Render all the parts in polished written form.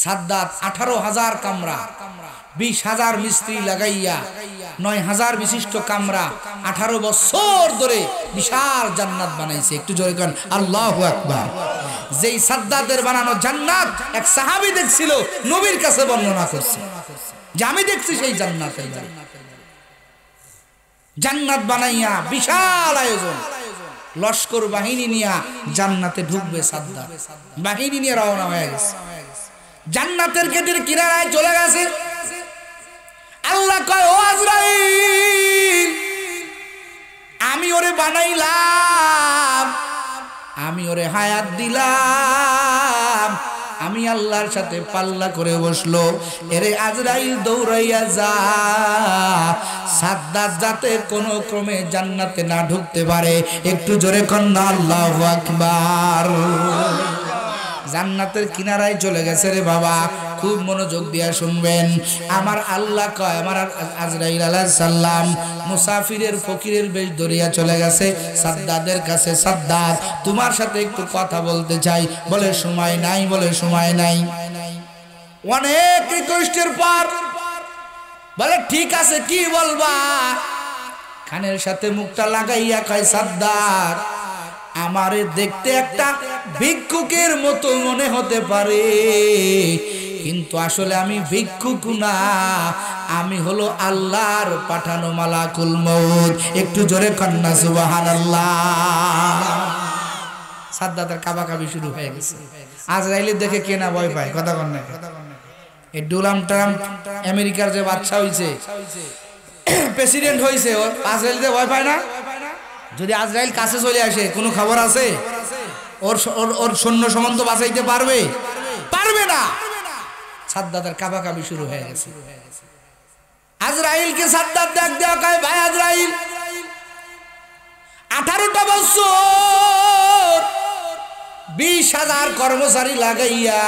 সাদ্দাত 18,000 কামরা, 20,000 মিস্ত্রি লাগাইয়া 9,000 বিশিষ্ট কামরা 18 বছর ধরে বিশাল জান্নাত বানাইছে। একটু জোরে করেন আল্লাহু আকবার। যেই সাদ্দাতের বানানো জান্নাত এক সাহাবী দেখছিল, নবীর কাছে বর্ণনা করছে যে আমি দেখছি সেই জান্নাতের বাড়ি। জান্নাত বানাইয়া বিশাল আয়োজন, লস্কর বাহিনী নিয়ে জান্নাতে ঢুকবে সাদ্দাত। বাহিনী নিয়ে রওনা হয়ে গেছে, জান্নাতের গেটের কিনারায় চলে গেছে। আল্লাহ কয়, ও আজরাইল, আমি ওরে বানাইলাম, আমি ওরে হায়াত দিলাম, আমি আল্লাহর সাথে পাল্লা করে বসলো। এরে আজরাইল দৌড়াইয়া যা, সাদ্দাত যাতে কোনো ক্রমে জান্নাতে না ঢুকতে পারে। একটু জোরে কন্যা আল্লাহু আকবার। জান্নাতের কিনারায় চলে গেছে রে বাবা, খুব মনোযোগ দিয়া শুনবেন। আমার আল্লাহ কয়, আমার আজরাইল আলাইহিস সালাম মুসাফিরের ফকিরের বেশ ধরিয়া চলে গেছে সাদ্দাতের কাছে। সাদ্দাত, তোমার সাথে একটু কথা বলতে চাই। বলে সময় নাই, বলে সময় নাই। অনেক রিকোয়েস্টের পর বলে ঠিক আছে, কি বলবা? কানের সাথে মুখটা লাগাইয়া কয়, সাদ্দাত, আমারে দেখতে একটা ভিক্ষুকের মতো মনে হতে পারে, কিন্তু আসলে আমি ভিক্ষুক না, আমি হলো আল্লাহর পাঠানো মালাকুল মউত। একটু জোরে কন্যা সুবহানাল্লাহ। সাদ্দাতের কাবাকাবি শুরু হয়ে গেছে। আজরাইল দেখে কে না ভয় পায়? কথা কন না। এই ডোনাল্ড ট্রাম্প আমেরিকার যে বাদশা হইছে, প্রেসিডেন্ট হইছে, আজরাইল ভয় পায় না? যদি আজরাইল কাছে চলে আসে, কোনো খবর আছে? ওর সৈন্য সামন্ত বাঁচাইতে পারবে? পারবে না। সাদ্দাতের কাবাকাবি শুরু হয়ে গেছে। আজরাইলকে সাদ্দাত ডাক দেওয়া কয়, ভাই আজরাইল, 18টা বছর 20,000 কর্মচারী লাগাইয়া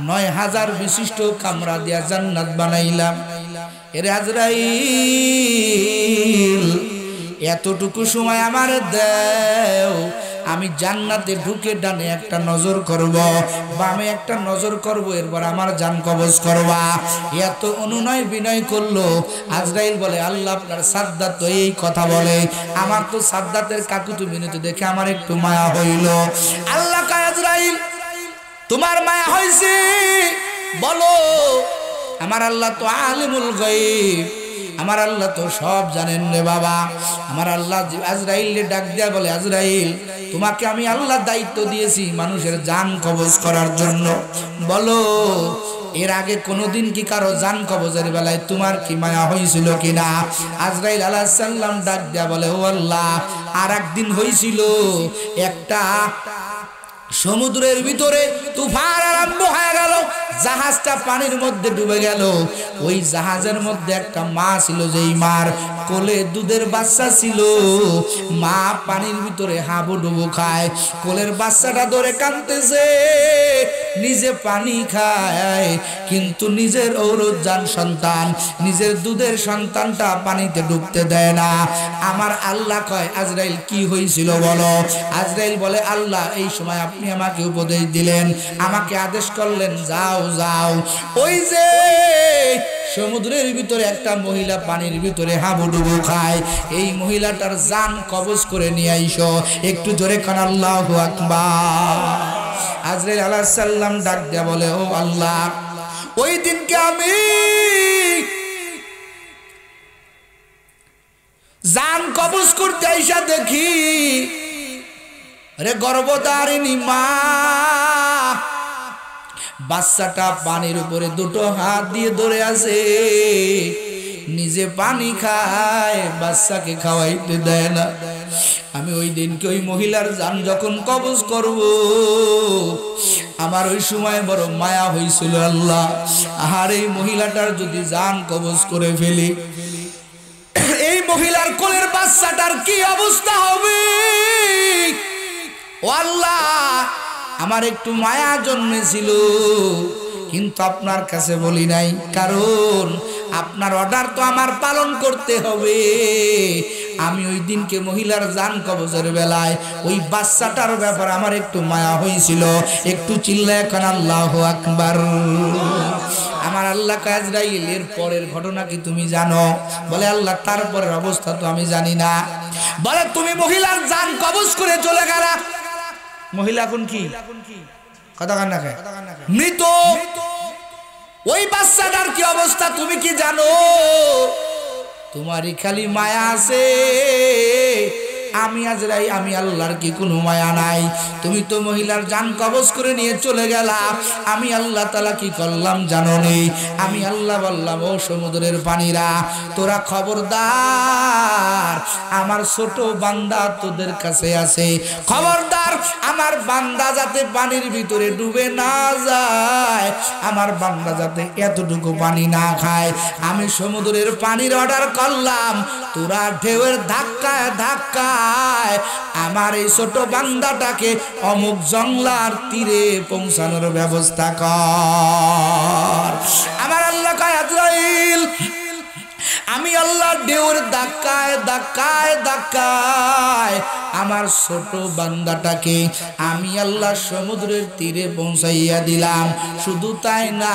9,000 বিশিষ্ট কামরা দিয়া জান্নাত বানাইলাম। এরে আজরাইল, এতটুকু সময় আমার দাও, আমি জান্নাতে ঢুকে ডানে একটা নজর করব, বামে একটা নজর করব, এরপর আমার জান কবজ করবা। এত অনুনয় বিনয় করলো। আজরাইল বলে, আল্লাহ, আপনার সাদ্দাত তো এই কথা বলে, আমার তো সাদ্দাতের কাকুতু মিনতি দেখে আমার একটু মায়া হইল। আল্লাহ কয়, আজরাইল, তোমার মায়া হইছে বলো। আমার আল্লাহ তো আলিমুল গায়ব, আমার আল্লাহ তো সব জানেন রে বাবা। আমার আল্লাহ আজরাইলকে ডাক দেয়া বলে, আজরাইল, তোমাকে আমি আল্লাহ দায়িত্ব দিয়েছি মানুষের জান কবজ করার জন্য। বলো, এর আগে কোনোদিন কি কারো জান কবজের বেলায় তোমার কি মায়া হয়েছিল কিনা? আজরাইল আলাইহিস সালাম ডাক দেয়া বলে, ও আল্লাহ, আর একদিন হয়েছিল। একটা সমুদ্রের ভিতরে তুফান আরম্ভ হয়ে গেল, জাহাজটা পানির মধ্যে ডুবে গেল। ওই জাহাজের মধ্যে একটা মা ছিল, যেই মার কোলে দুধের বাচ্চা ছিল। মা পানির ভিতরে হাবুডুবু খায়, কোলের বাচ্চাটা ধরে কাঁদতেছে, নিজে পানি খায়, কিন্তু নিজের ঔরজান সন্তান, নিজের দুধের সন্তানটা পানিতে ডুবতে দেয় না। আমার আল্লাহ কয়, আজরাইল, কি হয়েছিল বলো? আজরাইল বলে, আল্লাহ, এই সময় আপনি আমাকে উপদেশ দিলেন, আমাকে আদেশ করলেন, যাও যাও, ওই যে সমুদ্রের ভিতরে একটা মহিলা পানির ভিতরে হাবুডুবু খায়, এই মহিলাটার জান কবজ করে নিয়ে আইসো। একটু জোরে কান আল্লাহু আকবার। আজরাইল আলাইহিস সালাম ডাক দেয়া বলে, ও আল্লাহ, ওই দিনকে আমি জান কবজ করতে আইসা দেখি, রে গর্ভধারিণী মা, বাচ্চাটা পানির উপরে দুটো হাত দিয়ে ধরে আছে, নিজে পানি খায়, বাচ্চাকে খাওয়াইতে দেয় না। আমি ওই দিনকে ওই মহিলার জান যখন কবজ করব, আমার ওই সময় বড় মায়া হয়েছিল। আল্লাহ, আর এই মহিলাটার যদি জান কবজ করে ফেলি, এই মহিলার কোলের বাচ্চাটার কি অবস্থা হবে? ও আল্লাহ, আমার একটু মায়া জন্মেছিল, কিন্তু আপনার কাছে বলি নাই, কারণ আপনার অর্ডার তো আমার পালন করতে হবে। আমি ওই দিনকে মহিলার জান কবজের বেলায় ওই বাচ্চাটার ব্যাপার আমার একটু মায়া হয়েছিল, একটু চিল্লায় এখন আল্লাহু আকবার। আমার আল্লাহ আজরাইল এর পরের ঘটনা কি তুমি জানো? বলে আল্লাহ তারপরের অবস্থা তো আমি জানি না। বলে তুমি মহিলার জান কবজ করে চলে গেলা, মহিলা কোন কি কথা কান না মৃত, ওই বাচ্চাটার কি অবস্থা তুমি কি জানো? তোমারই খালি মায়া আছে, আমি আজরাই আমি আল্লাহর কি কোনো মায়া নাই? তুমি তো মহিলার জান কবজ করে নিয়ে চলে গেলা, আমি আল্লাহ তাআলা কি করলাম জানো নি? আমি আল্লাহ বললাম ও সমুদ্রের পানিরা তোরা খবরদার, আমার ছোট বান্দা তোদের কাছে আছে, খবরদার আমার বান্দা যাতে পানির ভিতরে ডুবে না যায়, আমার বান্দা যাতে এতটুকু পানি না খায়। আমি সমুদ্রের পানির অর্ডার করলাম, তোরা ঢেউয়ের ধাক্কায় ধাক্কায় আমার এই ছোট বান্দাটাকে অমুক জংলার তীরে পৌঁছানোর ব্যবস্থা কর। আমার আল্লাহ কয় আজরাইল আমি আল্লাহ ঢেউর ধাক্কায় ধাক্কায় ধাক্কায় আমার ছোট বান্দাটাকে আমি আল্লাহ সমুদ্রের তীরে পৌঁছাইয়া দিলাম। শুধু তাই না,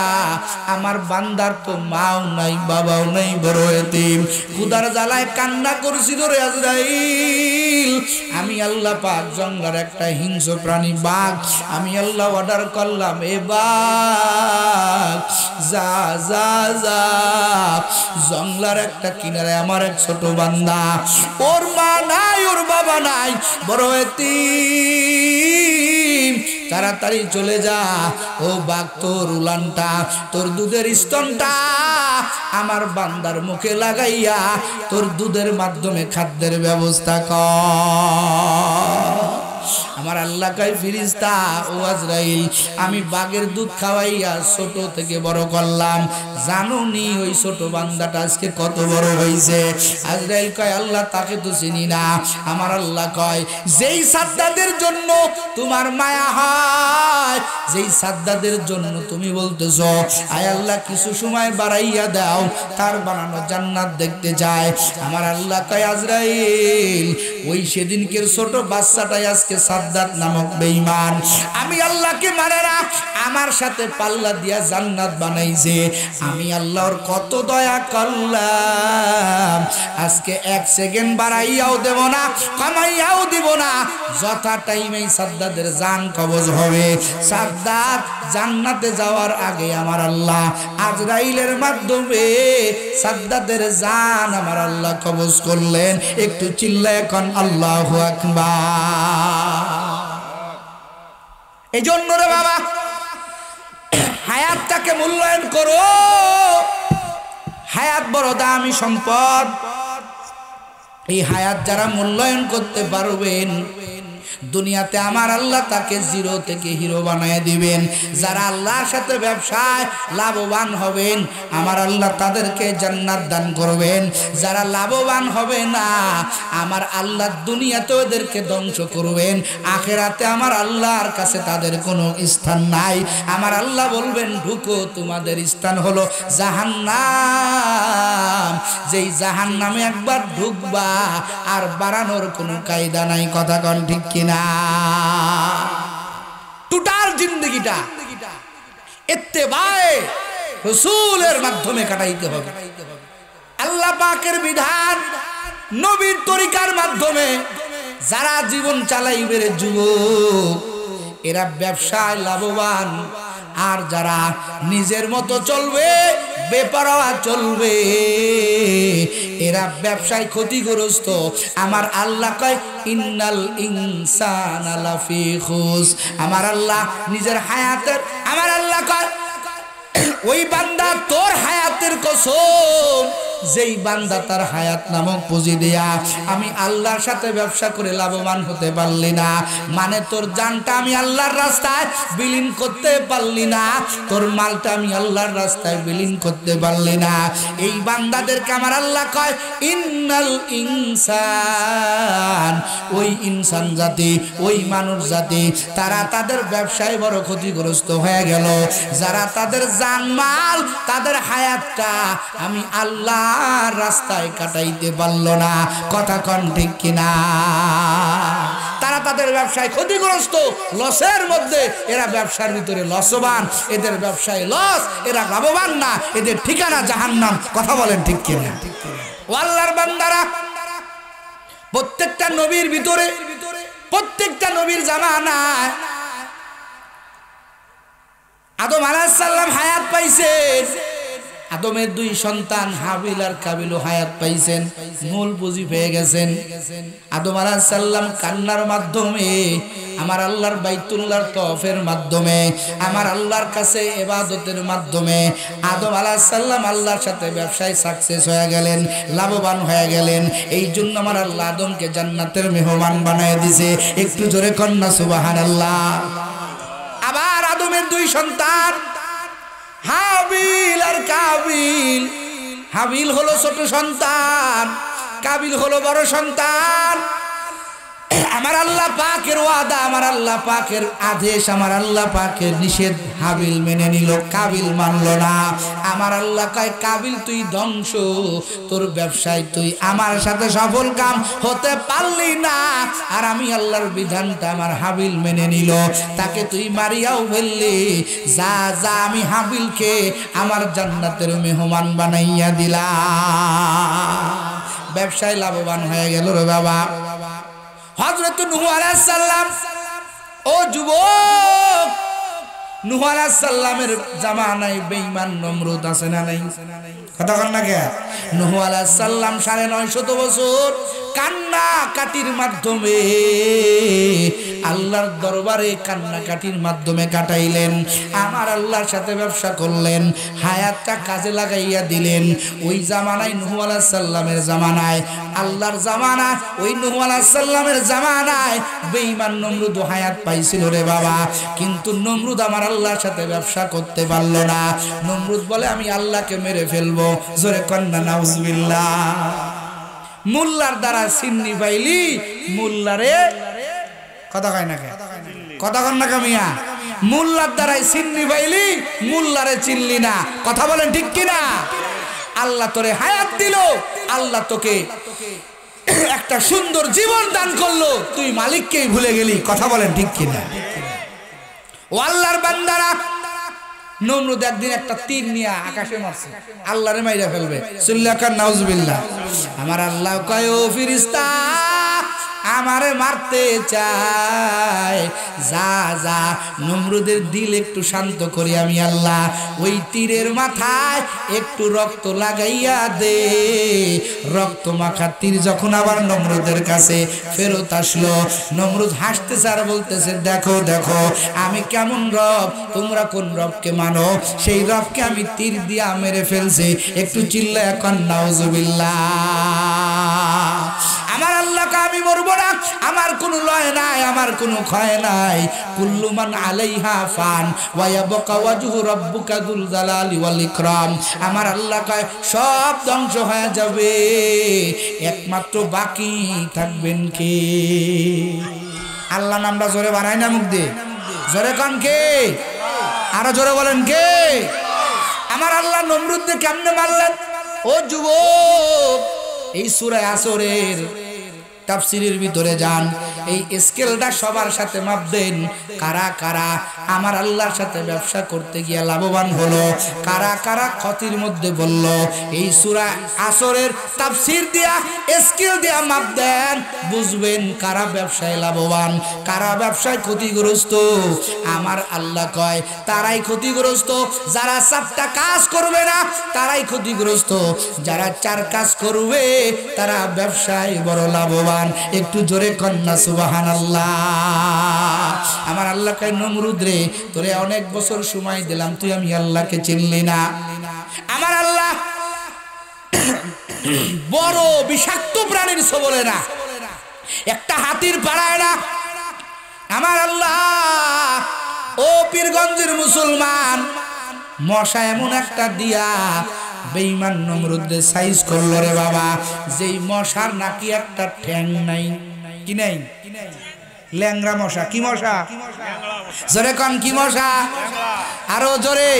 আমার বান্দার তো মাও নাই বাবাও নাই, বড় এতিম, ক্ষুধার জ্বালায় কান্না করছিল রে আজরাইল। আমি আল্লাহ পাক জঙ্গলার একটা হিংস্র প্রাণী বাঘ আমি আল্লাহ অর্ডার করলাম, এ বাঘ যা যা যা জঙ্গলার একটা কিনারে আমার এক ছোট বান্দা, ওর মা নাই ওর বাবা নাই, বড় এতিম, তাড়াতাড়ি চলে যা। ও বাঘ তোর উলানটা তোর দুধের স্তনটা আমার বান্দার মুখে লাগাইয়া তোর দুধের মাধ্যমে খাদ্যের ব্যবস্থা কর। আমার আল্লাহ কয় ফেরেশতা ও আজরাইল আমি বাঘের দুধ খাওয়াইয়া ছোট থেকে বড় করলাম, জানুনি ওই ছোট বান্দাটা আজকে কত বড় হয়েছে? আজরাইল কয় আল্লাহ তাকে তো চিনি না। আমার আল্লাহ কয় যেই সাদ্দাদের জন্য তোমার মায়া হয়, যেই সাদ্দাদের জন্য তুমি বলতেছো আয় আল্লাহ কিছু সময় বাড়াইয়া দাও, তার বানানো জান্নাত দেখতে যায়। আমার আল্লাহ কয় আজরাইল ওই সেদিনকের ছোট বাচ্চাটাই আজকে সাদ্দাত নামক বেঈমান, আমি আল্লাহকে মানে না, আমার সাথে পাল্লা দিয়া জান্নাত বানাইছে। আমি আল্লাহর কত দয়া করলাম, আজকে এক সেকেন্ড বাড়াইয়াও দেব না, কমাইয়াও দিব না, যথা টাইমেই সাদ্দাদের জান কবজ হবে। সাদ্দাত জান্নাতে যাওয়ার আগে আমার আল্লাহ আজরাইলের মাধ্যমে সাদ্দাদের জান আমার আল্লাহ কবজ করলেন। একটু চিল্লায় এখন আল্লাহু আকবার। এই জন্য রে বাবা হায়াতটাকে মূল্যায়ন করো, হায়াত বড় দামি সম্পদ। এই হায়াত যারা মূল্যায়ন করতে পারবেন দুনিয়াতে আমার আল্লাহ তাকে জিরো থেকে হিরো বানিয়ে দিবেন। যারা আল্লাহর সাথে ব্যবসায় লাভবান হবেন আমার আল্লাহ তাদেরকে জান্নাত দান করবেন। যারা লাভবান হবে না আমার আল্লাহ দুনিয়াতে ওদেরকে ধ্বংস করবেন, আখেরাতে আমার আল্লাহর কাছে তাদের কোনো স্থান নাই। আমার আল্লাহ বলবেন ঢুকো, তোমাদের স্থান হলো জাহান্নাম। যেই জাহান্নামে একবার ঢুকবা আর বাড়ানোর কোনো কায়দা নাই। কথা কোন ঠিক কিনা? টোটাল জিন্দেগিটা ইত্তেবায়ে রাসূলের মাধ্যমে কাটাইতে হবে। আল্লাহ পাকের বিধান নবীর তরিকার মাধ্যমে যারা জীবন চালাইবে রে যুবক, এরা ব্যবসায় লাভবান। আর যারা নিজের মতো চলবে, বেপরোয়া চলবে, এরা ব্যবসায় ক্ষতিগ্রস্ত। আমার আল্লাহ কয় ইন্নাল ইনসানা লাফি খুস। আমার আল্লাহ নিজের হায়াতের, আমার আল্লাহ কয় ওই বান্দা তোর হায়াতের কসম, যেই বান্দা তার হায়াত নামক পুঁজি দিয়া আমি আল্লাহর সাথে ব্যবসা করে লাভবান হতে পারলি না, মানে তোর জানটা আমি আল্লাহর রাস্তায় বিলীন করতে পারলি না, তোর মালটা আমি আল্লাহর রাস্তায় বিলীন করতে পারলি না, এই বান্দাদেরকে আমার আল্লাহ কয় ইন্নাল ইনসান, ওই ইনসান জাতি, ওই মানুষ জাতি, তারা তাদের ব্যবসায় বড় ক্ষতিগ্রস্ত হয়ে গেল। যারা তাদের জানমাল, তাদের হায়াত হায়াতটা আমি আল্লাহর রাস্তায় কাটাইতে পারল না। কথা কোন ঠিক কিনা? তারা তাদের ব্যবসায় ক্ষতিগ্রস্ত, লসের মধ্যে, এরা ব্যবসার ভিতরে লসবান, এদের ব্যবসায় লস, এরা লাভবান না, এদের ঠিকানা জাহান্নাম। কথা বলেন ঠিক কিনা? ও আল্লাহর বান্দারা, প্রত্যেকটা নবীর ভিতরে, প্রত্যেকটা নবীর জামানায় আদম আলাইহিস সালাম হায়াত পাইছেন। আদমের দুই সন্তান হাবিল আর কাবিলও হায়াত পাইছেন, মূল পুঁজি পেয়ে গেছেন। আদম আলাইহিস সালাম কান্নার মাধ্যমে, আমার আল্লাহর বাইতুল্লাহর তওয়াফের মাধ্যমে, আমার আল্লাহর কাছে ইবাদতের মাধ্যমে আদম আলাইহিস সালাম আল্লাহর সাথে ব্যবসায় সাকসেস হয়ে গেলেন, লাভবান হয়ে গেলেন। এই জন্য আমার আল্লাহ আদমকে জান্নাতের মেহমান বানায় দিয়েছে। একটু জোরে কন্যা সুবহানাল্লাহ। আবার আদমের দুই সন্তান হাবিল আর কাবিল। হাবিল হলো ছোট সন্তান, কাবিল হলো বড় সন্তান। আমার আল্লাহ পাকের ওয়াদা, আমার আল্লাহ পাকের আদেশ, আমার আল্লাহ পাকের নিষেধ হাবিল মেনে নিল, কাবিল মানল না। আমার আল্লাহ কয়, কাবিল তুই ধ্বংস, তোর ব্যবসায় তুই আমার সাথে সফল কাম হতে পারলি না। আর আমি আল্লাহর বিধানটা আমার হাবিল মেনে নিল, তাকে তুই মারিয়াও ফেললি। যা যা, আমি হাবিলকে আমার জান্নাতের মেহমান বানাইয়া দিলাম। ব্যবসায় লাভবান হয়ে গেল রে বাবা। হযরত নূহ আলাইহিস সালাম, ও যুবক, নূহ আলাইহিস সালামের জামানায় বেঈমান নমরুদ আছে না নাই? কথা কন না কে? নূহ আলাইহিস সালাম 950 বছর কান্না কাটির মাধ্যমে আল্লাহর দরবারে কান্নাকাটির মাধ্যমে কাটাইলেন। আমার আল্লাহর সাথে ব্যবসা করলেন, হায়াতটা কাজে লাগাইয়া দিলেন। ওই জামানায় নূহ আলাইহিস সালামের জামানায়, আল্লাহর জামানা, ওই নূহ আলাইহিস সালামের জামানায় বেঈমান নমরুদ হায়াত পাইছিল রে বাবা। কিন্তু নমরুদ আমার আল্লাহর সাথে ব্যবসা করতে পারল না। নমরুদ বলে, আমি আল্লাহকে মেরে ফেলবো। জোরে কন্না নাউজুবিল্লাহ। মোল্লার দ্বারা সিন্নি পাইলি, মোল্লারে কথা কয় না, কথা কন না কামিয়া, মোল্লার দ্বারাই সিন্নি পাইলি, মোল্লারে চিনলি না। কথা বলেন ঠিক কিনা? আল্লাহ তোরে হায়াত দিল, আল্লাহ তোকে একটা সুন্দর জীবন দান করলো, তুই মালিককেই ভুলে গেলি। কথা বলেন ঠিক কিনা? ও আল্লাহর বান্দারা, নমরুদ একদিন একটা তীর নিয়ে আকাশে মারছে, আল্লাহরে মাইরা ফেলবে। সুল্লাকার নাউজুবিল্লাহ। আমার আল্লাহ কয়, ও ফেরেশতা, আমারে মারতে চায়, যা যা, নমরুদের দিল একটু শান্ত করি আমি আল্লাহ। ওই তীরের মাথায় একটু রক্ত লাগাইয়া দে। রক্ত মাখা তীর যখন আবার নমরুদের কাছে ফেরত আসলো, নমরুদ হাসতেছে আর বলতেছে, দেখো দেখো আমি কেমন রব, তোমরা কোন রবকে মানো, সেই রবকে আমি তীর দিয়া মেরে ফেলছি। একটু চিল্লায়া কন নাউজুবিল্লাহ। আমার আল্লাহকে আমি মরবো না, আমার কোনো লয় নাই, আমার কোনো ক্ষয় নাই। কুল্লু মান আলাইহা ফান ওয়া ইয়াবকা ওয়াজহু রাব্বুকা যুল জালালি ওয়াল ইকরাম। আমার আল্লাহ কয়, সব ধ্বংস হয়ে যাবে, একমাত্র বাকি থাকবেন কে? আল্লাহ নামটা জোরে বানাই না মুখ দিয়ে, জোরে কন কে? আরো জোরে বলেন কে? আমার আল্লাহ নমরুদকে কেমনে মারলেন? ও যুবক, এই সূরা আসরের তাফসীরের ভিতরে যান, এই স্কেলটা সবার সাথে মাপবেন। কারা কারা আমার আল্লাহর সাথে ব্যবসা করতে গিয়ে লাভবান হলো, কারা কারা ক্ষতির মধ্যে বলল। এই সূরা আসরের তাফসীর দিয়া, স্কেল দিয়া মাপ দেন, বুঝবেন কারা ব্যবসায় লাভবান, কারা ব্যবসায় ক্ষতিগ্রস্ত। আমার আল্লাহ কয়, তারাই ক্ষতিগ্রস্ত যারা 4টা কাজ করবে না, তারাই ক্ষতিগ্রস্ত। যারা 4 কাজ করবে তারা ব্যবসায় বড় লাভবান। একটু জোরে কন্যা সুবহানাল্লাহ। আমার আল্লাহ কয়, নমরুদ রে, তোরে অনেক বছর সময় দিলাম, তুই আমি আল্লাহকে চিনলি না। আমার আল্লাহ বড় বিষাক্ত প্রাণীর ছবলে না, একটা হাতির পাড়ায় না। আমার আল্লাহ, ও পীরগঞ্জের মুসলমান, মশা এমন একটা দিয়া বেঈমান নমরুদের সাইজ করলো রে বাবা, যেই মশার নাকি একটা ঠ্যাং নাই। কি নাই? ল্যাংড়া মশা। কি মশা? জোরে কন, কি মশা? আরো জোরে।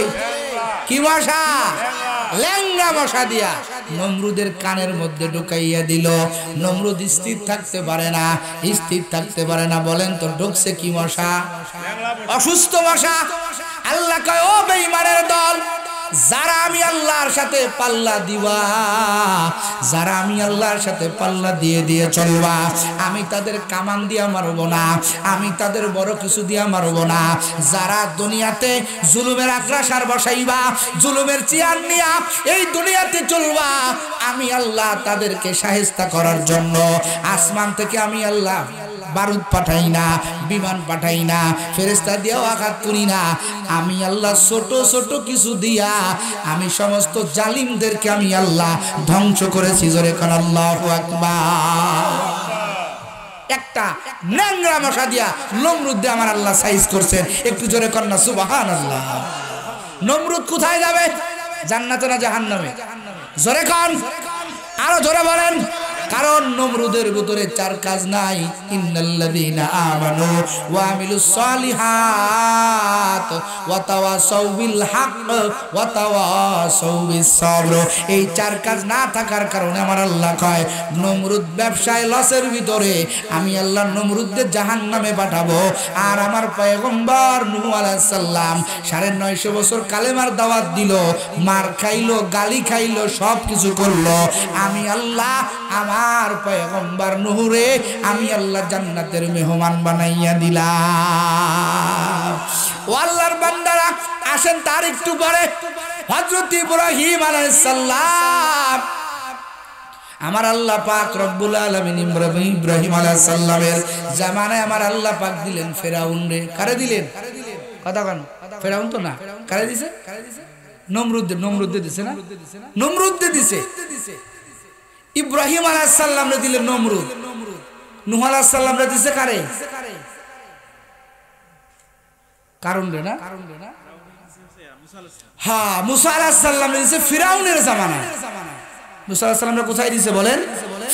কি মশা? ল্যাংড়া মশা দিয়া নমরুদের কানের মধ্যে ঢুকাইয়া দিল। নমরুদ স্থির থাকতে পারে না, স্থির থাকতে পারে না। বলেন তো ঢুকছে কি মশা? অসুস্থ মশা। আল্লাহ কয়, ও বেঈমানের দল, যারা আমি আল্লাহর সাথে পাল্লা দিবা, যারা আমি আল্লাহর সাথে পাল্লা দিয়ে দিয়ে চলবা, আমি তাদের কামান দিয়া মারব না, আমি তাদের বড় কিছু দিয়া মারব না। যারা দুনিয়াতে জুলুমের আগ্রাসার বসাইবা, জুলুমের চেয়ার নিয়া এই দুনিয়াতে চলবা, আমি আল্লাহ তাদেরকে শায়েস্তা করার জন্য আসমান থেকে আমি আল্লাহ বারুদ পাঠাই না, বিমান পাঠাই না, ফেরেশতা দিয়েও আঘাত করি না। আমি আল্লাহ ছোট ছোট কিছু দিয়া আমি সমস্ত জালিমদেরকে আমি আল্লাহ ধ্বংস করেছি। জোরে কোন আল্লাহু আকবার। একটা ন্যাংরা মশা দিয়া নমরুদ দিয়ে আমার আল্লাহ সাইজ করছেন। একটু জোরে কোন না সুবহানাল্লাহ। নমরুদ কোথায় যাবে? জান্নাতে না জাহান্নামে? জোরে কোন, আরো জোরে বলেন। কারণ নমরুদের ভিতরে চার কাজ নাই। ইন্নাল্লাযীনা আমানু ওয়া আমিলুস সালিহাত ওয়া তাওয়াসাউ বিল হক ওয়া তাওয়াসাউ বিস সবর। এই চার কাজ না থাকার কারণে আমার আল্লাহ কয়, নমরুদ ব্যবসায় লসের ভিতরে, আমি আল্লাহ নমরুদদের জাহান্নামে পাঠাবো। আর আমার পয়গম্বর নূহ আলাইহিস সালাম 950 বছর কালেমার দাওয়াত দিল, মার খাইলো, গালি খাইলো, সব কিছু করলো। আমি আল্লাহ আমার পয়গম্বর নূহরে আমি আল্লাহ জান্নাতের মেহমান বানাইয়া দিলাম। ও আল্লাহর বান্দারা, আসেন তার একটু পরে হযরত ইব্রাহিম আলাইহিস সালাম, আমার আল্লাহ পাক রব্বুল আলামিন ইব্রাহিম আলাইহিস সালামের জামানায় আমার আল্লাহ পাক দিলেন ফেরাউন রে। কারে দিলেন? কথা কন। ফেরাউন তো না, কারে দিছে? নমরুদ দিছে না? নমরুদ দিছে। ইব্রাহিম আলাইহিস সালাম রে দিলেন নমরুদ। নূহ আলাইহিস সালাম রে দিছে কারে? কারণ রে না? হ্যাঁ, মুসা আলাইহিস সালাম রে দিছে ফিরাউনের জামানায়। মুসা আলাইহিস সালাম রে কোথায় দিছে বলেন?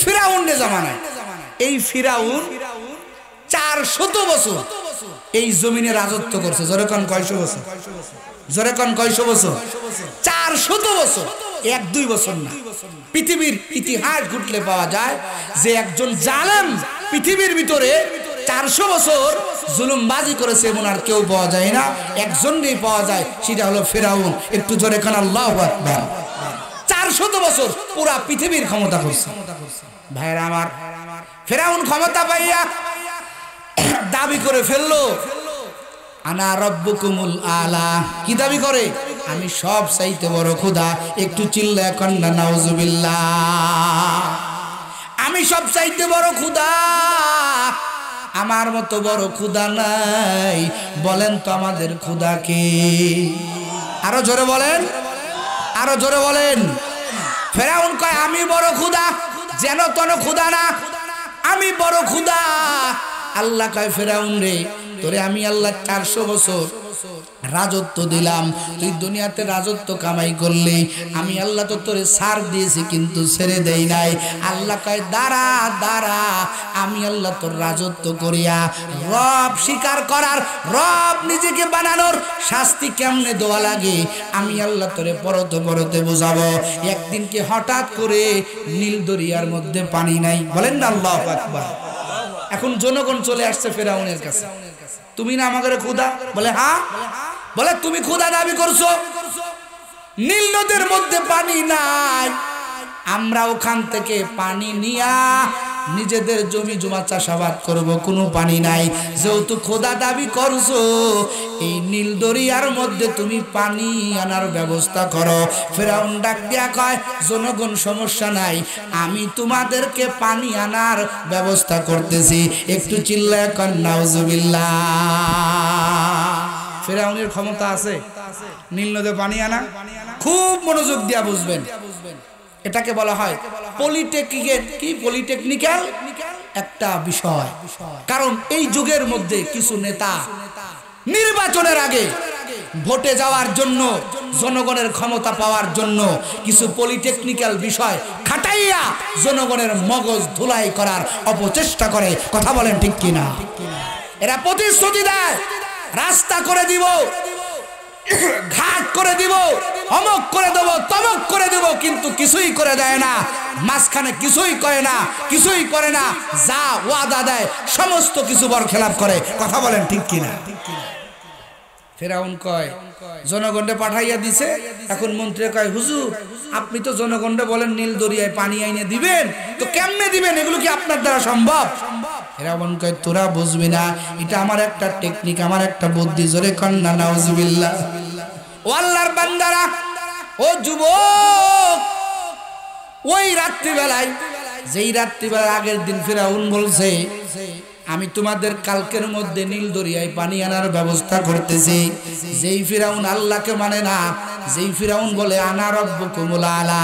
ফিরাউনের জামানায়। এই ফিরাউন 400 বছর এই জমিনে রাজত্ব করছে। জোরে কোন কয়শো বছর? জোরে কোন কয়শো বছর? 400 বছর। 1-2 বছর না। পৃথিবীর ইতিহাস ঘুরলে পাওয়া যায় যে একজন জালেম পৃথিবীর ভিতরে 400 বছর জুলুমবাজি করেছে এমন আর কেউ পাওয়া যায় না। একজনই পাওয়া যায়, সেটা হলো ফেরাউন। একটু জোরে কান আল্লাহু আকবার। 400 বছর পুরা পৃথিবীর ক্ষমতা করছে। ভাইরা আমার, ফেরাউন ক্ষমতা পাইয়া দাবি করে ফেললো, আনা রব্বুকুমুল আলা। কি দাবি করে? আমি সব চাইতে বড় খোদা। একটু চিল্লায়া কন্না নাউজুবিল্লাহ। আমি সব চাইতে বড় খোদা, আমার মতো বড় খোদা নাই। বলেন তো আমাদের খোদা কে? আরো জোরে বলেন, আরো জোরে বলেন। ফেরাউন কয়, আমি বড় খোদা, যেন তেন খোদা না, আমি বড় খোদা। আল্লাহ কয়, ফেরাউন রে, তোরে আমি আল্লাহ 400 বছর রাজত্ব দিলাম, তুই দুনিয়াতে রাজত্ব কামাই করলি, আমি আল্লাহ তো তোরে ছাড় দিয়েছি কিন্তু ছেড়ে দেই নাই। আল্লাহ কয়, দাঁড়া দাঁড়া, আমি আল্লাহ তোর রাজত্ব করিয়া রব স্বীকার করার, রব নিজেকে বানানোর শাস্তি কেমনে দেওয়া লাগে আমি আল্লাহ তোরে পরতে পরতে বোঝাবো। একদিনকে হঠাৎ করে নীল দরিয়ার মধ্যে পানি নাই। বলেন না আল্লাহু আকবার। এখন জনগণ চলে আসছে ফেরাউনের কাছে, তুমি না আমাদের খোদা? বলে হ্যাঁ। বলে তুমি খোদা দাবি করছো, নীল নদের মধ্যে পানি নাই, আমরা ওখান থেকে পানি নিয়া নিজেদের জমি জমা চাষাবাদ করব, কোনো পানি নাই। যেহেতু খোদা দাবি করছো, এই নীল দরিয়ার মধ্যে তুমি পানি আনার ব্যবস্থা করো। ফেরাউন ডাক দিয়া কয়, জনগণ সমস্যা নাই, আমি তোমাদেরকে পানি আনার ব্যবস্থা করতেছি। একটু চিল্লায়া কন নাউজুবিল্লাহ। ফেরাউনের ক্ষমতা আছে নীল নদে পানি আনা? খুব মনোযোগ দিয়া বুঝবেন। এটাকে বলা হয় পলিটেকনিক্যাল একটা বিষয়। কারণ এই যুগের মধ্যে কিছু নেতা নির্বাচনের আগে ভোটে যাওয়ার জন্য, জনগণের ক্ষমতা পাওয়ার জন্য কিছু পলিটেকনিক্যাল বিষয় খাটাইয়া জনগণের মগজ ধুলাই করার অপচেষ্টা করে। কথা বলেন ঠিক কিনা? এরা প্রতিশ্রুতি দেয়, রাস্তা করে দিব, ঘাট করে দিব, অমক করে দেব, তমক করে দেব, কিন্তু কিছুই করে দেয় না। মাঝখানে কিছুই করে না, কিছুই করে না। যা ওয়াদা দেয় সমস্ত কিছু বরখেলাপ করে। কথা বলেন ঠিক কিনা? ফেরাউন কয় জনগণে পাঠাইয়া দিছে, এখন মন্ত্রী কয় হুজুর আপনি তো জনগণে বলেন নীল দরিয়ায় পানি আইনে দিবেন, তো কেমনে দিবেন? এগুলো কি আপনার দ্বারা সম্ভব? ফেরাউন কয় তোরা বুঝবি না, এটা আমার একটা টেকনিক, আমার একটা বুদ্ধি। জোরে কন্না নাউজুবিল্লাহ। ও আল্লাহর বান্দারা, ও যুবক, ওই রাত্রিবেলায়, যেই রাত্রিবেলা আগের দিন ফেরাউন বলছে আমি তোমাদের কালকের মধ্যে নীল দরিয়ায় পানি আনার ব্যবস্থা করতেছি, যেই ফিরাউন আল্লাহকে মানে না, যেই ফিরাউন বলে আনা রব্বুকুমুল আলা,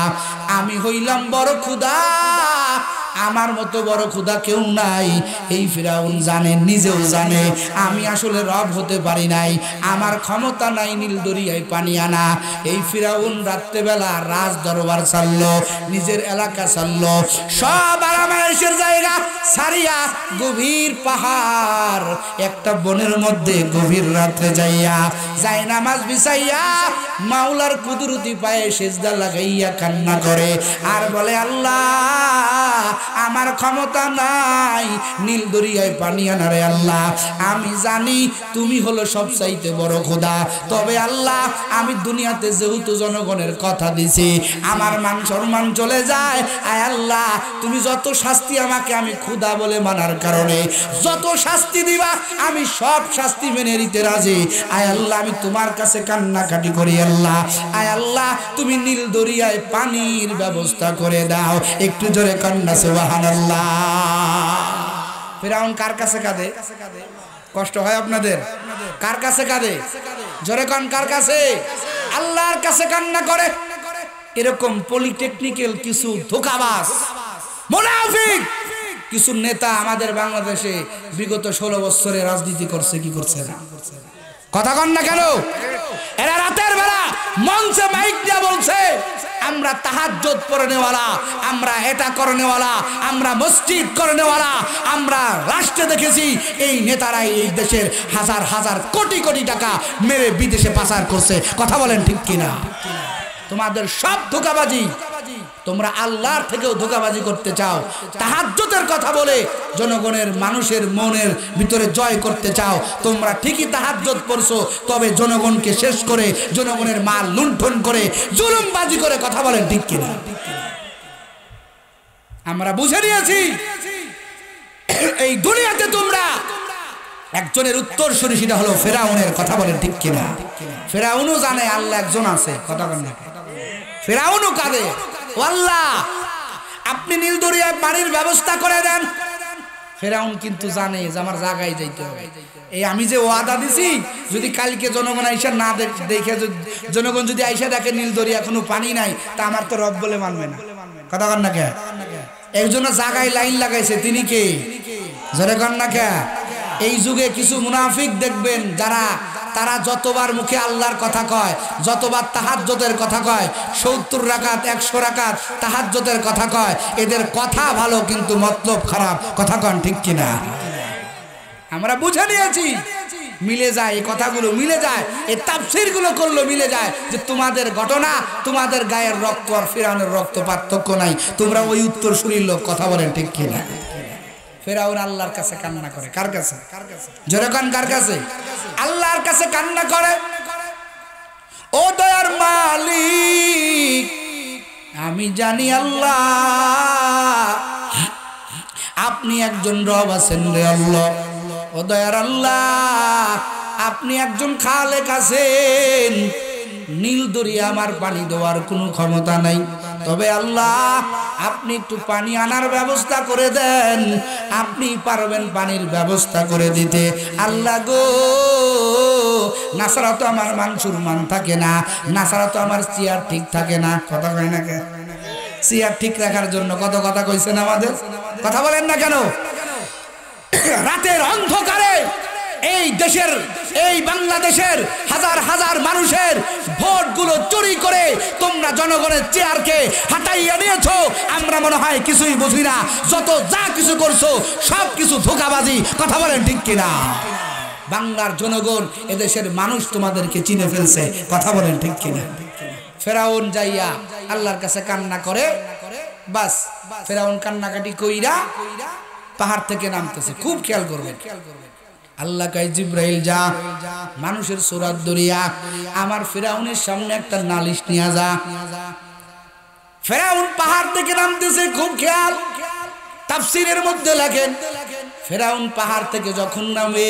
আমি হইলাম বড় খোদা, আমার মতো বড় খোদা কেউ নাই, এই ফিরাউন জানে, নিজেও জানে আমি আসলে রব হতে পারি নাই, আমার ক্ষমতা নাই নীল দরিয়ায় পানি আনা। এই ফিরাউন রাত্রেবেলা রাজ দরবার ছাড়লো, নিজের এলাকা ছাড়লো, সব আরামায়েশের জায়গা ছাড়িয়া গভীর পাহাড় একটা বনের মধ্যে গভীর রাত্রে যাইয়া যায় নামাজ বিছাইয়া মাওলার কুদরতি পায়ে সিজদা লাগাইয়া কান্না করে আর বলে আল্লাহ আমার ক্ষমতা নাই নীল দরিয়ায় পানি আনারে আল্লাহ, আমি জানি তুমি হলো সবচাইতে বড় খোদা, তবে আল্লাহ আমি দুনিয়াতে যেহেতু জনগণের কথা দিছি আমার মান সম্মান চলে যায়, আয় আল্লাহ তুমি যত শাস্তি আমাকে আমি খোদা বলে মানার কারণে যত শাস্তি দিবা আমি সব শাস্তি মেনে নিতে রাজি, আয় আল্লাহ আমি তোমার কাছে কান্নাকাটি করি আল্লাহ, আয় আল্লাহ তুমি নীল দরিয়ায় পানির ব্যবস্থা করে দাও। একটু জোরে কান্না সুবহানাল্লাহ। ফিরাউন কার কাছে কাঁদে? কষ্ট হয় আপনাদের? কার কাছে কাঁদে? জোরে কান কার কাছে? আল্লাহর কাছে কান্না করে। এরকম পলিটেকনিক্যাল কিছু ধোঁকাবাজ মুনাফিক কিছু নেতা আমাদের বাংলাদেশে বিগত 16 বছরে রাজনীতি করছে, কি করছে না? কথা কন না কেন? এরা রাতের বেলা মঞ্চে মাইক দিয়ে বলছে আমরা তাহাজ্জুদ পড়নেওয়ালা, আমরা এটা করনেওয়ালা, আমরা মসজিদ করনেওয়ালা, আমরা রাষ্ট্রে দেখেছি এই নেতারাই এই দেশের হাজার হাজার কোটি কোটি টাকা মেরে বিদেশে পাচার করছে। কথা বলেন ঠিক কিনা? তোমাদের সব ধোঁকাবাজি। তোমরা আল্লাহর থেকেও ধোঁকাবাজি করতে চাও, তাহাজ্জুদের কথা বলে জনগণের মানুষের মনের ভিতরে জয় করতে চাও। তোমরা ঠিকই তাহাজ্জুদ পড়ছো, তবে জনগণকে শেষ করে জনগণের মাল লুণ্ঠন করে জুলুমবাজি করে। কথা বলেন ঠিক কিনা? আমরা বুঝে নিয়েছি এই দুনিয়াতে তোমরা একজনের উত্তরসূরি, সেটা হলো ফেরাউনের। কথা বলেন ঠিক কিনা? ফেরাউনও জানে আল্লাহ একজন আছে। কথা বলেন না? ফেরাউনও কাঁদে ও আল্লাহ আপনি নীল দরিয়ায় পানির ব্যবস্থা করে দেন। ফেরাউন কিন্তু জানে যে আমার জায়গায় যাইতে হবে, এই আমি যে ওয়াদা দিছি যদি কালকে জনগণ আইসা না দেখে, জনগণ যদি আইসা দেখে নীল দরিয়া কোনো পানি নাই, তা আমার তো রব বলে মানবে না। কথা কন না কে? একজন জায়গায় লাইন লাগাইছে, তিনি কে? জোরে কন না কে? এই যুগে কিছু মুনাফিক দেখবেন যারা, তারা যতবার মুখে আল্লাহর কথা কয়, যতবার তাহাজ্জুদের কথা কয়, 70 রাকাত 100 রাকাত তাহাজ্জুদের কথা কয়, এদের কথা ভালো কিন্তু মতলব খারাপ। কথা কন ঠিক কিনা? আমরা বুঝে নিয়েছি, মিলে যায় এই কথাগুলো, মিলে যায় এই তাফসীর গুলো করলো, মিলে যায় যে তোমাদের ঘটনা, তোমাদের গায়ের রক্ত আর ফিরাউনের রক্ত পার্থক্য নাই, তোমরা ওই উত্তরসূরির লোক। কথা বলেন ঠিক কিনা? ফেরাউন আল্লাহর কাছে কান্না করে। কার কাছে? জোরে কান কার কাছে? আল্লাহর কাছে কান্না করে, ও দয়ার মালিক আমি জানি আল্লাহ আপনি একজন রব আছেন রে আল্লাহ, ও দয়ার আল্লাহ আপনি একজন খালেক আছেন, নীল দরিয়া আমার পানি দেওয়ার কোনো ক্ষমতা নাই, তবে আল্লাহ আপনি একটু পানি আনার ব্যবস্থা করে দেন, আপনি পারবেন পানির ব্যবস্থা করে দিতে। আল্লাহ গো না ছাড়া তো আমার মানসুর মান থাকে না, না ছাড়া তো আমার চেয়ার ঠিক থাকে না। কথা কয় না কেন? চেয়ার ঠিক রাখার জন্য কত কথা কইছেন আমাদের। কথা বলেন না কেন? রাতের অন্ধকারে এই দেশের, এই বাংলাদেশের হাজার হাজার মানুষের ভোটগুলো চুরি করে তোমরা জনগণের চেয়ারকে হাতাইয়া নিয়েছো। আমরা মনে হয় কিছুই বুঝি না, যত যা কিছু করছো সব কিছু ধোঁকাবাজি। কথা বলেন ঠিক কিনা? বাংলার জনগণ, এদেশের মানুষ তোমাদেরকে চিনে ফেলছে। কথা বলেন ঠিক কিনা? ফেরাউন যাইয়া আল্লাহর কাছে কান্না করে, বাস ফেরাউন কান্নাকাটি কইরা পাহাড় থেকে নামতেছে। খুব খেয়াল করবেন, আল্লাহ কয় জিব্রাইল যা মানুষের সূরত ধরিয়া আমার ফেরাউনের সামনে একটা নালিশ নিয়ে যা। ফেরাউন পাহাড় থেকে নামতেছে, খুব খেয়াল। তাফসীরের মধ্যে লেখেন ফেরাউন পাহাড় থেকে যখন নামে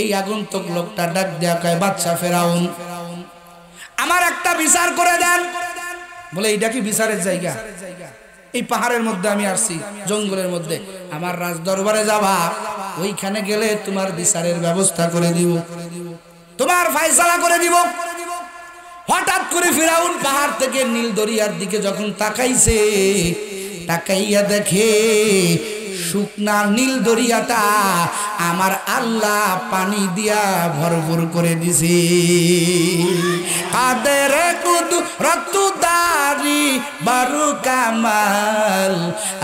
এই আগন্তুক লোকটা ডাক দেয়া কয় বাদশা ফেরাউন আমার একটা বিচার করে দেন। বলে এইটা কি বিচারের জায়গা? এই পাহাড়ের মধ্যে আমি আসছি, জঙ্গলের মধ্যে, আমার রাজ দরবারে যাবা, ওইখানে গেলে তোমার বিচারের ব্যবস্থা করে দিব, তোমার ফয়সালা করে দিব। হঠাৎ করে ফিরাউন পাহাড় থেকে নীল দরিয়ার দিকে যখন তাকাইছে, তাকাইয়া দেখে শুকনা নীল দরিয়াটা আমার আল্লাহ পানি দিয়া ভরপুর করে দিছে। কাদের কুদরত দারি বারু কামাল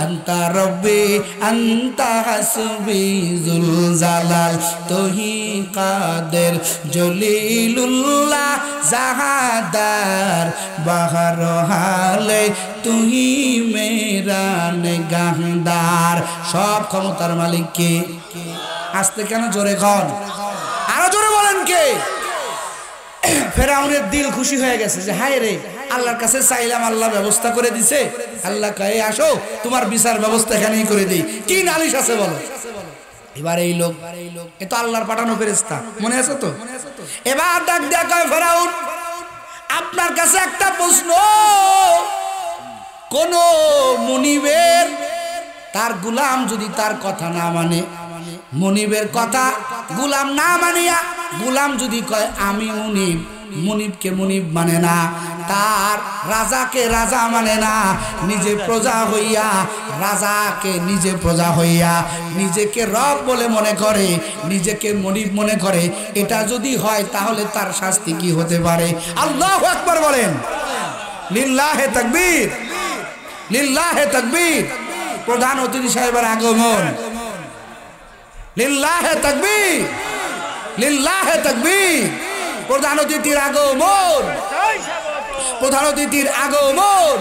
আনতা রব্বি আনতা হাসবি জুল জালাল তোহি কাদের জলিলুল্লাহ জাহাদার বাহার হালে তুহি মেরা নেগাহদার। সব ক্ষমতার মালিক কে? আসতে কেন জোরে খন, আরো জোরে বলেন কে? ফেরাউনের দিল খুশি হয়ে গেছে যে হায় রে, আল্লাহর কাছে চাইলাম, আল্লাহ ব্যবস্থা করে দিছে। আল্লাহ কয়ে আসো তোমার বিচার ব্যবস্থা এখানেই করে দিই, কি নালিশ আছে বলো। এবার এই লোক, এ তো আল্লাহর পাঠানো ফেরেশতা, মনে আছে তো? এবার ডাক দেয়া কয় ফেরাউন আপনার কাছে একটা প্রশ্ন, কোন মুনিবের তার গোলাম যদি তার কথা না মানে, মুনিবের কথা গোলাম না মানিয়া গোলাম যদি কয় আমি মুনিব, মুনিবকে মুনিব মানে না, তার রাজাকে রাজা মানে না, নিজে প্রজা হইয়া রাজাকে নিজে প্রজা হইয়া নিজেকে রব বলে মনে করে, নিজেকে মুনিব মনে করে, এটা যদি হয় তাহলে তার শাস্তি কি হতে পারে? আল্লাহু আকবার বলেন, লিল্লাহে তাকবীর, লিল্লাহে তাকবীর। প্রধান অতিথি সাহেবের আগমন, লিল্লাহে তাকবীর, লিল্লাহে তাকবীর। প্রধান অতিথির আগমন, প্রধান অতিথির আগমন।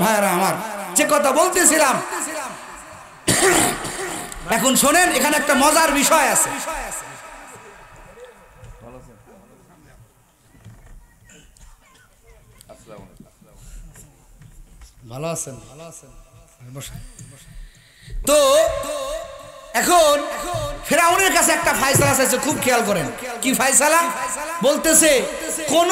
ভাইরা আমার, যে কথা বলতেছিলাম এখন শোনেন, এখানে একটা মজার বিষয় আছে। ভালো আছেন? ভালো আছেন? তো এখন ফেরাউনের কাছে একটা ফয়সালা চাইছে, খুব খেয়াল করেন। কি ফয়সালা? বলতেছে কোন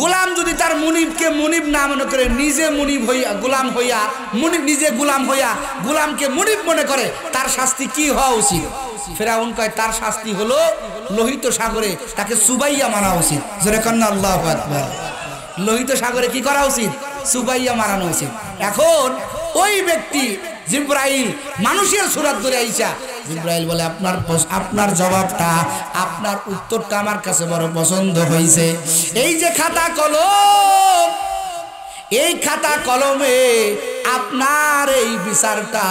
গোলাম যদি তার মুনিবকে মুনিব না মনে করে, নিজে মুনিব হইয়া গোলাম হইয়া, মুনিব নিজে গোলাম হইয়া গোলামকে মুনিব মনে করে, তার শাস্তি কি হওয়া উচিত? ফেরাউন কয় তার শাস্তি হলো লোহিত সাগরে তাকে চুবাইয়া মারা উচিত। জোরে কন্না আল্লাহু আকবার। লোহিত সাগরে কি করা উচিত? চুবাইয়া মারানো উচিত। এখন ওই ব্যক্তি জিব্রাইল মানুষের সূরত ধরে আইসা, জিব্রাইল বলে আপনার জবাবটা, আপনার উত্তরটা আমার কাছে বড় পছন্দ হয়েছে। এই যে খাতা কলম, এই খাতা কলমে আপনার এই বিচারটা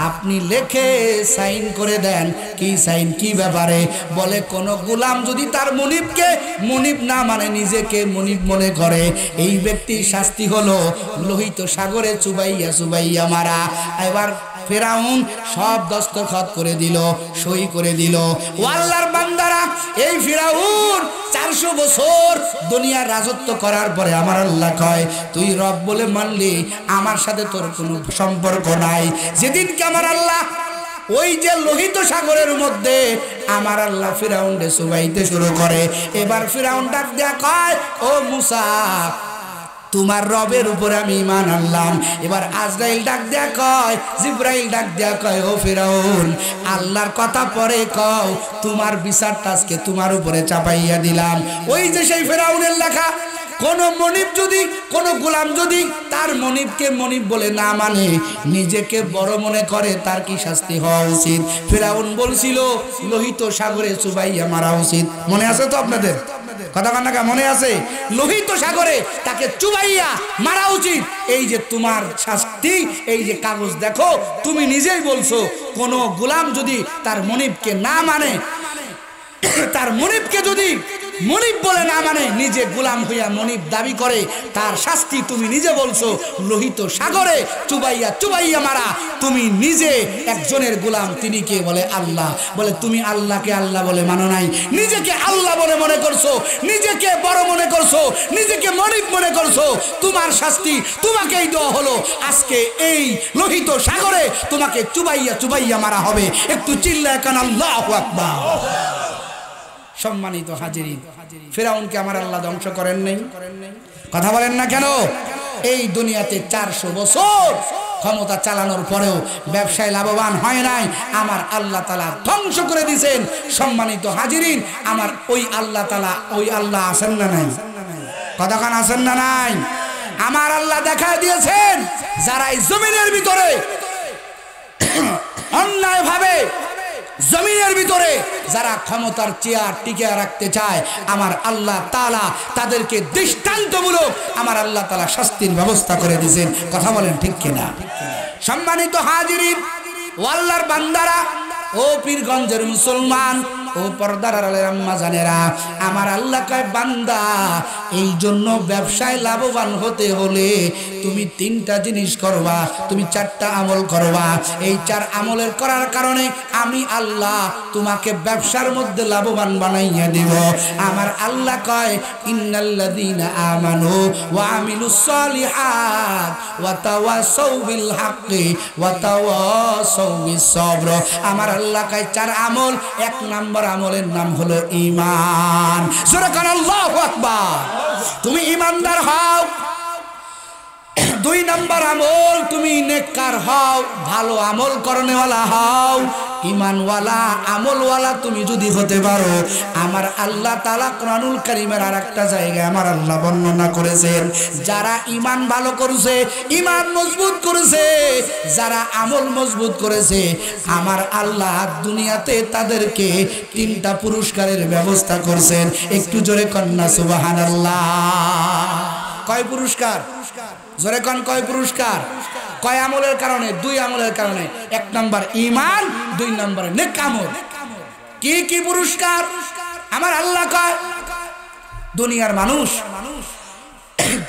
আপনি লিখে সাইন করে দেন। কি সাইন? কি ব্যাপারে? বলে কোন গোলাম যদি তার মুনিবকে মুনিব না মানে, নিজেকে মুনিব মনে করে, এই ব্যক্তির শাস্তি হলো লোহিত সাগরে চুবাইয়া চুবাইয়া মারা। এবার ফেরাউন সব দস্তখত করে দিল, সই করে দিল। ও আল্লাহর বান্দারা, এই ফিরাউন 400 বছর দুনিয়ার রাজত্ব করার পরে আমার আল্লাহ কয় তুই রব বলে মানলি, আমার সাথে তোর কোনো সম্পর্ক নাই। যেদিনকে আমার আল্লাহ ওই যে লোহিত সাগরের মধ্যে আমার আল্লাহ ফিরাউনকে চুবাইতে শুরু করে, এবার ফিরাউন ডাক দেয়া কয় ও মুসা, তোমার রবের উপরে আমি ঈমান আনলাম। এবার আজরাইল ডাক দেয়া কয়, জিব্রাইল ডাক দেয়া কয় ও ফিরাউন, আল্লাহর কথা পরে কও, তোমার বিচারটা আজকে তোমার উপরে চাপাইয়া দিলাম। ওই যে সেই ফিরাউনের লেখা, কোন মনিব যদি, কোন গোলাম যদি তার মনিবকে মনিব বলে না মানে, নিজেকে বড় মনে করে, তার কি শাস্তি হওয়া উচিত? ফিরাউন বলছিল লোহিত সাগরে চুবাইয়া মারা উচিত। মনে আছে তো আপনাদের কথা? কান্নাকা মনে আছে? লোহিত সাগরে তাকে চুবাইয়া মারা উচিত। এই যে তোমার শাস্তি, এই যে কাগজ দেখো, তুমি নিজেই বলছো কোন গোলাম যদি তার মনিবকে না মানে, তার মনিবকে যদি মনিব বলে না মানে, নিজে গোলাম হইয়া মনিব দাবি করে, তার শাস্তি তুমি নিজে বলছো, লোহিত সাগরে চুবাইয়া চুবাইয়া মারা। তুমি নিজে একজনের গোলাম, তিনি কে? বলে আল্লাহ। বলে তুমি আল্লাহকে আল্লাহ বলে মানো নাই, নিজেকে আল্লাহ বলে মনে করছো, নিজেকে বড় মনে করছো, নিজেকে মনিব মনে করছো। তোমার শাস্তি তোমাকেই দেওয়া হলো। আজকে এই লোহিত সাগরে তোমাকে চুবাইয়া চুবাইয়া মারা হবে। একটু চিল্লায় কান আল্লাহু আকবার। সম্মানিত হাজিরিন, ফিরাউনকে আমার আল্লাহ ধ্বংস করেন নাই? কথা বলেন না কেন? এই দুনিয়াতে 400 বছর ক্ষমতা চালানোর পরেও ব্যবসায় লাভবান হয় নাই, আমার আল্লাহ তাআলা ধ্বংস করে দিয়েছেন। সম্মানিত হাজিরিন, আমার ওই আল্লাহ তাআলা, ওই আল্লাহ আছেন না নাই? কতক্ষণ আছেন না নাই? আমার আল্লাহ দেখা দিয়েছেন, যারা এই জমিনের ভিতরে অন্যায় ভাবে, জমিনের ভিতরে যারা ক্ষমতার চেয়ার টিকে রাখতে চায়, আমার আল্লাহ তাআলা তাদেরকে দৃষ্টান্তমূলক আমার আল্লাহ তাআলা শাস্তির ব্যবস্থা করে দিয়েছেন। কথা বলেন ঠিক কিনা? সম্মানিত হাজিরিন, ও আল্লাহর বান্দারা, ও পীরগঞ্জের মুসলমান, ও পর্দার আড়ালের আম্মা জানেরা, আমার আল্লাহ কয় বান্দা, এই জন্য ব্যবসায় লাভবান হতে হলে তুমি 3টা জিনিস করবা, তুমি 4টা আমল করবা। এই 4 আমলের করার কারণে আমি আল্লাহ তোমাকে ব্যবসার মধ্যে লাভবান বানাইয়া দিব। আমার আল্লাহ কয় ইন্নাল্লাযীনা আমানু ওয়া আমিলুস সলিহাত ওয়া তাওয়াসাউ বিল হাক্কি ওয়া তাওয়াসাউ বিস সবর। আমার আল্লাহ কয় 4 আমল। 1 নাম্বার আমলের নাম হলো ঈমান। জোরে কান আল্লাহু আকবার। তুমি ঈমানদার হও। 2 নাম্বার আমল, তুমি নেককার হও, ভালো আমল করনেওয়ালা হও। ঈমানওয়ালা আমলওয়ালা তুমি যদি হতে পারো, আমার আল্লাহ তাআলা কোরআনুল কারীমের আরেকটা জায়গায় আমার আল্লাহ বর্ণনা করেছেন, যারা ঈমান ভালো করেছে, ঈমান মজবুত করেছে, যারা আমল মজবুত করেছে, আমার আল্লাহ দুনিয়াতে তাদেরকে 3টা পুরস্কারের ব্যবস্থা করছেন। একটু জোরে কন্না সুবহানাল্লাহ। কয় পুরস্কার? জোরে কন, কয় পুরস্কার? কয় আমলের কারণে? 2 আমলের কারণে। 1 নাম্বার ঈমান, 2 নাম্বারে নেক আমল। কি কি পুরস্কার? আমার আল্লাহ কয়, দুনিয়ার মানুষ,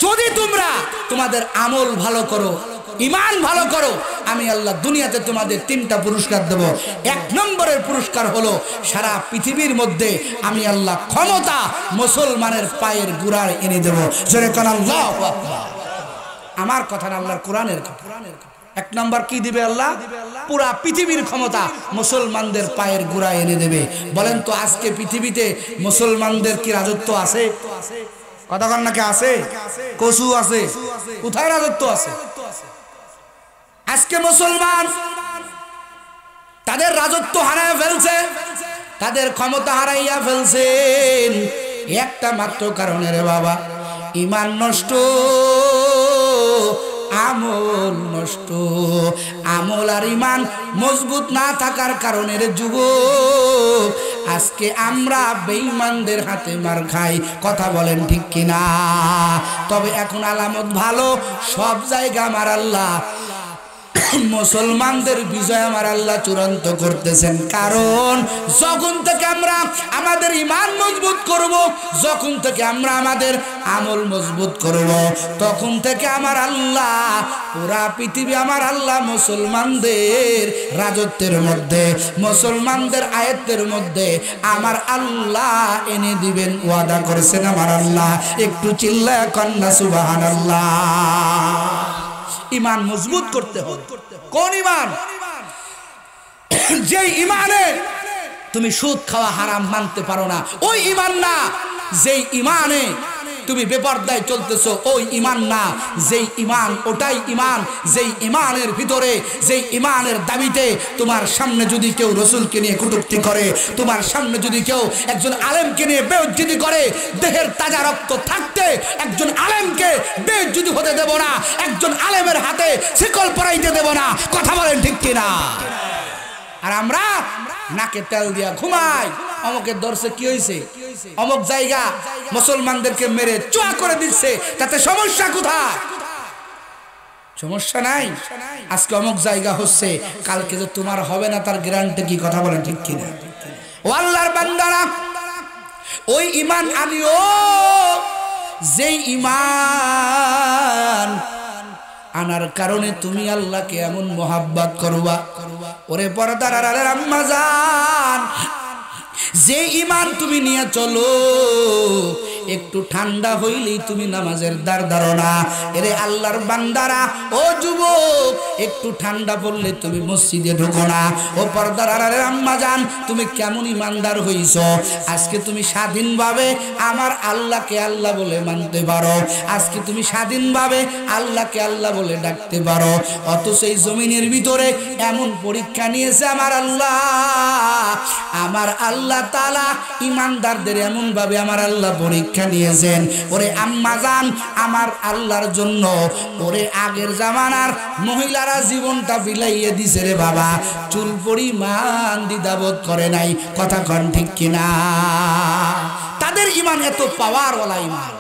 যদি তোমরা তোমাদের আমল ভালো করো, ঈমান ভালো করো, আমি আল্লাহ দুনিয়াতে তোমাদের 3টা পুরস্কার দেব। 1 নম্বরের পুরস্কার হলো সারা পৃথিবীর মধ্যে আমি আল্লাহ ক্ষমতা মুসলমানের পায়ের গোড়ায় এনে দেব। জোরে কোন আল্লাহু আকবার। আমার কথা না, আল্লাহর কোরআনের কথা। 1 নম্বর কি দিবে আল্লাহ? পুরা পৃথিবীর ক্ষমতা মুসলমানদের পায়ের গোড়ায় এনে দেবে। বলেন তো আজকে পৃথিবীতে মুসলমানদের কি রাজত্ব আছে? কথা বলেন না, কে আছে? কসু আছে? কোথায় রাজত্ব আছে? আজকে মুসলমান তাদের রাজত্ব হারায় ফেলছে, তাদের ক্ষমতা হারাইয়া ফেলছেন। একটা মাত্র কারণে রে বাবা, ঈমান নষ্ট, আমল নষ্ট। আমল আর ঈমান মজবুত না থাকার কারণে রে যুবক, আজকে আমরা বেঈমানদের হাতে মার খাই। কথা বলেন ঠিক কিনা? তবে এখন আলামত ভালো, সব জায়গা আমার আল্লাহ মুসলমানদের বিজয় আমার আল্লাহ চূড়ান্ত করতেছেন। কারণ যখন থেকে আমরা আমাদের ঈমান মজবুত করব, যখন থেকে আমরা আমাদের আমল মজবুত করব, তখন থেকে আমার আল্লাহ পুরা পৃথিবী আমার আল্লাহ মুসলমানদের রাজত্বের মধ্যে, মুসলমানদের আয়ত্তের মধ্যে আমার আল্লাহ এনে দিবেন। ওয়াদা করেছেন আমার আল্লাহ। একটু চিল্লায়া কন্না সুবহানাল্লাহ। ঈমান মজবুত করতে হবে। কোন ঈমান? যে ঈমানে তুমি সুদ খাওয়া হারাম মানতে পারো না, ওই ঈমান না। যেই ঈমানে তুমি বেপরদায় চলতেছো, ওই ঈমান না। যেই ঈমান, ওটাই ঈমান যেই ঈমানের ভিতরে, যেই ঈমানের দাবিতে তোমার সামনে যদি কেউ রাসূলকে নিয়ে কটূক্তি করে, তোমার সামনে যদি কেউ একজন আলেমকে নিয়ে বেইজ্জতি করে, দেহের তাজা রক্ত থাকতে একজন আলেমকে বেইজ্জতি হতে দেব না, একজন আলেমের হাতে শিকল পরাইতে দেব না। কথা বলেন ঠিক কিনা? আর আমরা নাকে তেল দিয়া ঘুমাই। অমকের দর্শে কি হয়েছে, অমক জায়গা মুসলমানদেরকে মেরে চুয়া করে দিচ্ছে, তাতে সমস্যা কোথায়? সমস্যা নাই। আজকে অমক জায়গা হচ্ছে, কালকে যে তোমার হবে না তার গ্যারান্টি কি? কথা বলেন ঠিক কিনা? ও আল্লাহর বান্দারা, ওই ঈমান আনিও যেই ঈমান আনার কারণে তুমি আল্লাহকে এমন মোহাব্বত করবা। ওরে পর্দার আড়ালের আম্মা জান, যে ঈমান তুমি নিয়ে চলো একটু ঠান্ডা হইলেই তুমি নামাজের দ্বার ধরো না। এরে আল্লাহর বান্দারা, ও যুবক, একটু ঠান্ডা পড়লে তুমি মসজিদে ঢুকো না। ও পর্দার আড়ালের আম্মা জান, তুমি কেমন ঈমানদার হইছো? আজকে তুমি স্বাধীনভাবে আমার আল্লাহকে আল্লাহ বলে মানতে পারো, আজকে তুমি স্বাধীনভাবে আল্লাহকে আল্লাহ বলে ডাকতে পারো। অথচ এই জমিনের ভিতরে এমন পরীক্ষা নিয়েছে আমার আল্লাহ, আমার আল্লাহ তাআলা ঈমানদারদের এমন ভাবে আমার আল্লাহ পরীক্ষা নিয়েছেন। ওরে আম্মা জান, আমার আল্লাহর জন্য ওরে আগের জামানার মহিলারা জীবনটা বিলাইয়ে দিছে রে বাবা, চুল পরিমাণ দ্বিধাবোধ করে নাই। কথা কন ঠিক কিনা? তাদের ঈমান এত পাওয়ারওয়ালা ঈমান।